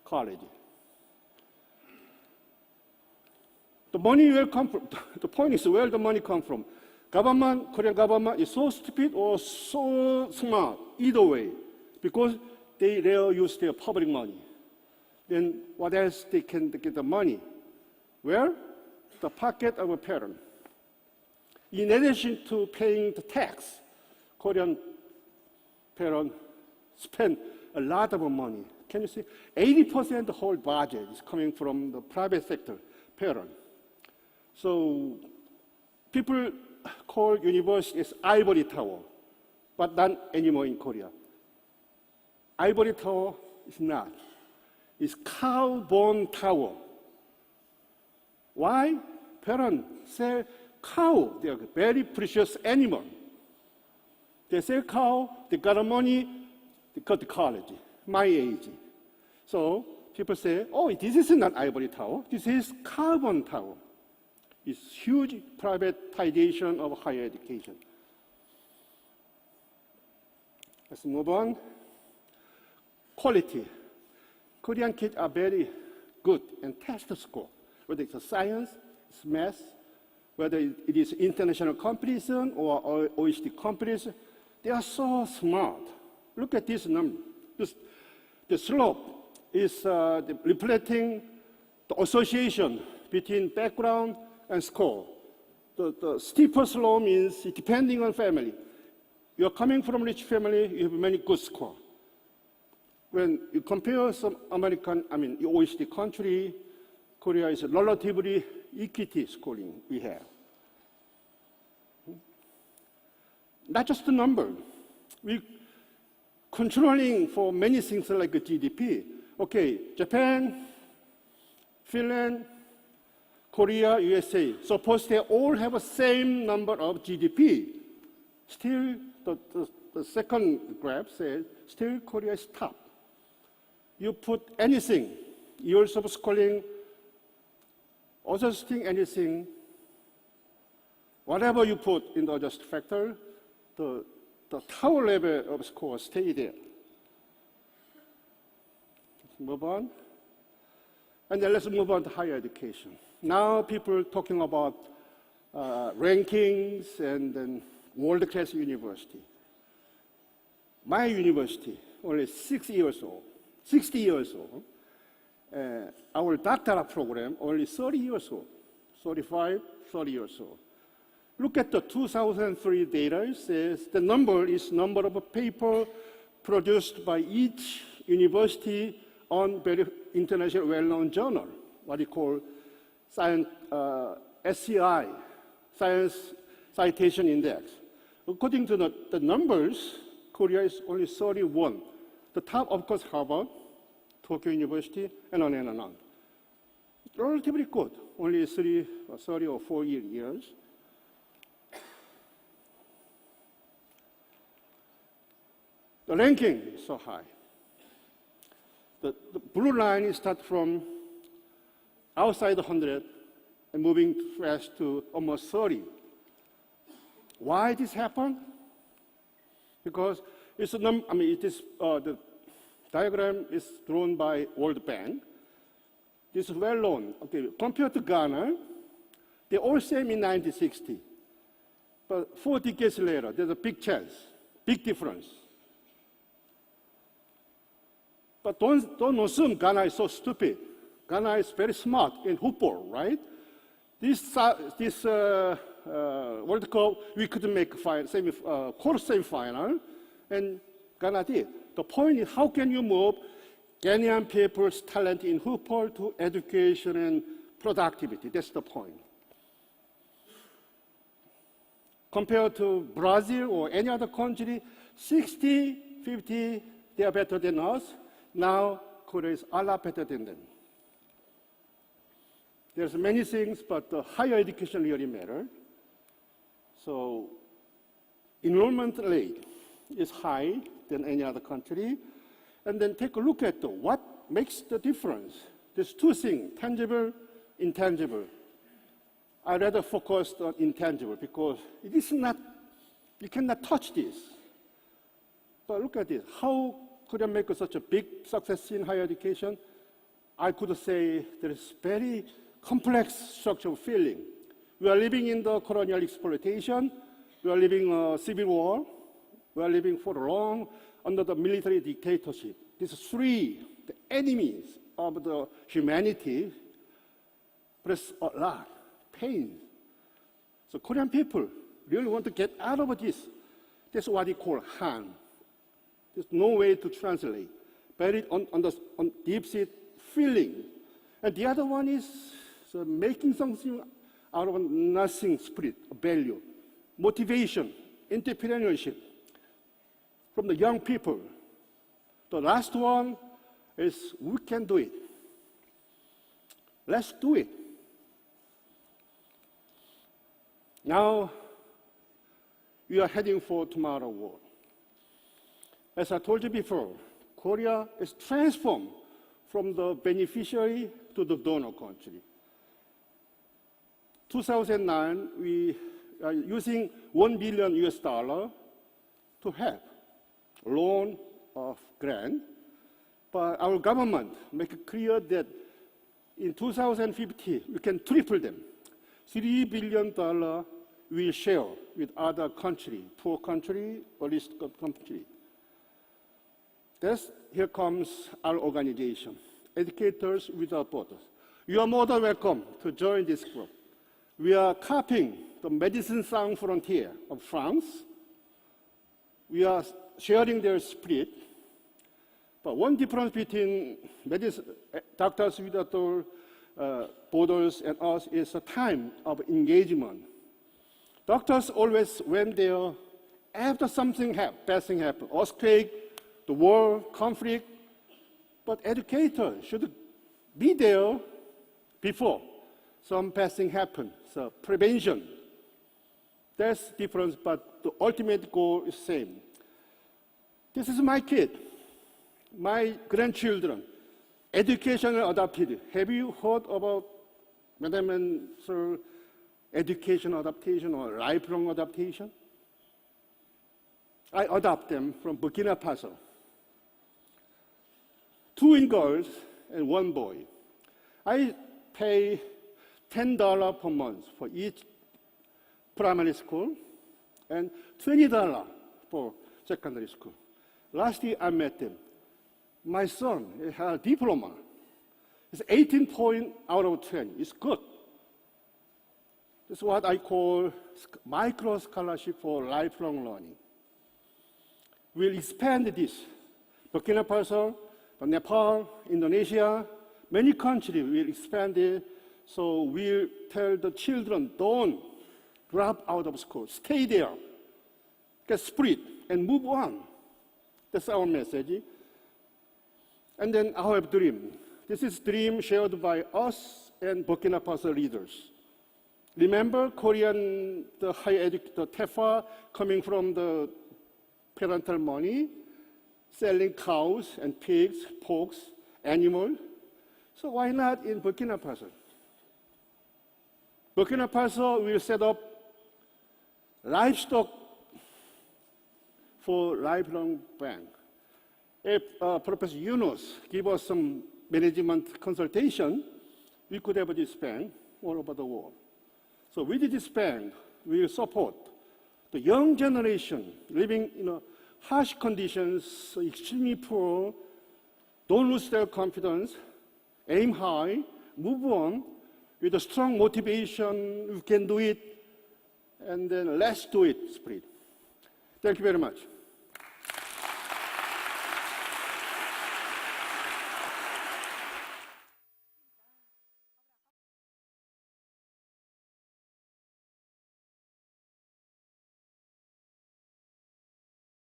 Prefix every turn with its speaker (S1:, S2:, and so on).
S1: college. The money will come from, the point is where the money comes from. Government, Korean government is so stupid or so smart, either way, because they rarely use their public money. Then what else they can get the money? Where? The pocket of a parent. In addition to paying the tax, Korean parents spend a lot of money. Can you see? 80% of the whole budget is coming from the private sector, parent. So people call university as ivory tower, but not anymore in Korea. Ivory tower is not. It's cow bone tower. Why? Parents sell cow. They are very precious animal. They sell cow, they got the money, they go to college, my age. So people say, oh, this is not ivory tower, this is carbon tower. It's huge privatization of higher education. Let's move on. Quality. Korean kids are very good and test score, whether it's science, it's math, whether it is international competition or OECD competition. They are so smart. Look at this number. The slope is reflecting the association between background and score. The steeper slope means depending on family. You're coming from rich family, you have many good score. When you compare some OECD country, Korea is relatively equity scoring we have. Not just the number. We controlling for many things like GDP. Okay, Japan, Finland, Korea, USA. Suppose they all have the same number of GDP. Still, the second graph says, still Korea is top. You put anything, years of schooling, adjusting anything, whatever you put in the adjust factor, the tower level of score stay there. Let's move on. And then let's move on to higher education. Now people are talking about rankings and then world-class university. My university, only 6 years old, 60 years old. Our doctoral program, only 30 years old, 35, 30 years old. Look at the 2003 data. It says the number is number of paper produced by each university on very international well-known journal, what you call science, SCI, Science Citation Index. According to the numbers, Korea is only 31. The top, of course, Harvard, Tokyo University, and on and on. Relatively good, only 30 or 4 years. The ranking is so high. The blue line starts from outside 100 and moving fast to almost 30. Why this happened? Because it's the diagram is drawn by World Bank. This is well known. Okay, compared to Ghana, they all same in 1960. But 4 decades later, there's a big chance, big difference. But don't assume Ghana is so stupid. Ghana is very smart in football, right? This World Cup, we couldn't make quarter semi-final, and Ghana did. The point is, how can you move Ghanaian people's talent in football to education and productivity? That's the point. Compared to Brazil or any other country, 60, 50, they are better than us. Now, Korea is a lot better than them. There's many things, but the higher education really matters. So, enrollment rate is high than any other country. And then take a look at what makes the difference. There's 2 things, tangible, intangible. I rather focus on intangible because it is not, you cannot touch this. But look at this, how could I make such a big success in higher education? I could say there is very complex structural feeling. We are living in the colonial exploitation. We are living a civil war. We are living for long under the military dictatorship. These three, the enemies of the humanity, press a lot, pain. So Korean people really want to get out of this. That's what they call Han. There's no way to translate. Buried on deep-seated feeling. And the other one is making something out of nothing spirit, value, motivation, entrepreneurship from the young people. The last one is we can do it. Let's do it. Now, we are heading for tomorrow's world. As I told you before, Korea is transformed from the beneficiary to the donor country. 2009, we are using $1 billion to help, loan of grant. But our government make it clear that in 2050, we can triple them. $3 billion we share with other countries, poor country or least country. Here comes our organization, Educators Without Borders. You are more than welcome to join this group. We are copying the Médecins Sans Frontières of France. We are sharing their spirit. But one difference between Doctors Without Borders and us is the time of engagement. Doctors always went there after something bad thing happened, earthquake, the war, conflict. But educators should be there before some bad thing happened. So prevention. That's the difference, but the ultimate goal is same. This is my kid, my grandchildren, educational adopted. Have you heard about Madam and Sir, education adaptation or lifelong adaptation? I adopt them from Burkina Faso. 2 girls and 1 boy. I pay $10 per month for each primary school and $20 for secondary school. Last year I met them. My son has a diploma. It's 18 points out of 20. It's good. This is what I call micro scholarship for lifelong learning. We'll expand this. Burkina Faso, Nepal, Indonesia, many countries will expand it. So we'll tell the children, don't drop out of school. Stay there. Get spirit and move on. That's our message. And then I have a dream. This is a dream shared by us and Burkina Faso leaders. Remember Korean, the TEFA coming from the parental money, selling cows and pigs, pork, animals. So why not in Burkina Faso? Burkina Faso will set up livestock for lifelong bank. If Professor Yunus give us some management consultation, we could have this bank all over the world. So with this bank, we will support the young generation living in harsh conditions, extremely poor, don't lose their confidence, aim high, move on with a strong motivation, we can do it, and then let's do it spirit. Thank you very much.